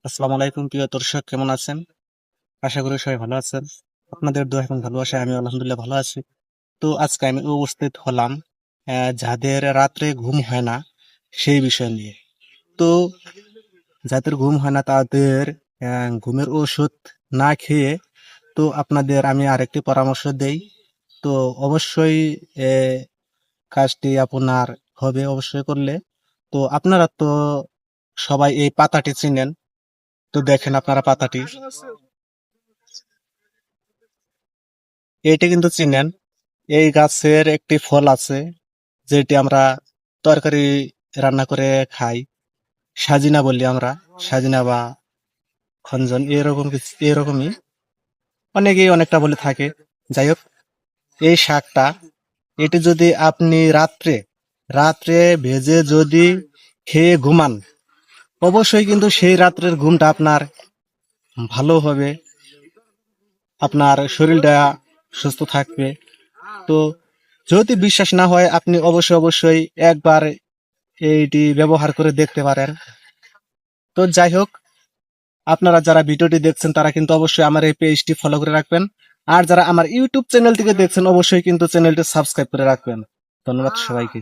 আসসালামু আলাইকুম প্রিয় দর্শক, কেমন আছেন? আশা করি সবাই ভালো আছেন। আপনাদের দোয়া এবং ভালোবাসায় আমি আলহামদুলিল্লাহ ভালো আছি। তো আজকে আমি উপস্থিত হলাম যাদের রাত্রে ঘুম হয় না সেই বিষয় নিয়ে। তো যাদের ঘুম হয় না তাদের ঘুমের ওষুধ না খেয়ে তো আপনাদের আমি আরেকটি পরামর্শ দেই। তো অবশ্যই এ কাজটি আপনার হবে অবশ্যই করলে। তো আপনারা তো সবাই এই পাতাটি চিনেন। তো দেখেন আপনারা পাতাটি, এইটা কিন্তু চিনেন। এই গাছের একটি ফল আছে যেটি আমরা তরকারি রান্না করে খাই, সাজিনা বলি আমরা, সাজিনা বা খঞ্জন এরকম কিছু, এরকমই অনেকেই অনেকটা বলে থাকে। যাই হোক, এই শাকটা, এটি যদি আপনি রাত্রে রাত্রে ভেজে যদি খেয়ে ঘুমান, অবশ্যই কিন্তু সেই রাত্রের ঘুমটা আপনার ভালো হবে, আপনার শরীরটা সুস্থ থাকবে। তো যদি বিশ্বাস না হয় আপনি অবশ্যই একবার এইটি ব্যবহার করে দেখতে পারেন। তো যাই হোক, আপনারা যারা ভিডিওটি দেখছেন তারা কিন্তু অবশ্যই আমার এই পেজটি ফলো করে রাখবেন। আর যারা আমার ইউটিউব চ্যানেল থেকে দেখছেন অবশ্যই কিন্তু চ্যানেলটি সাবস্ক্রাইব করে রাখবেন। ধন্যবাদ সবাইকে।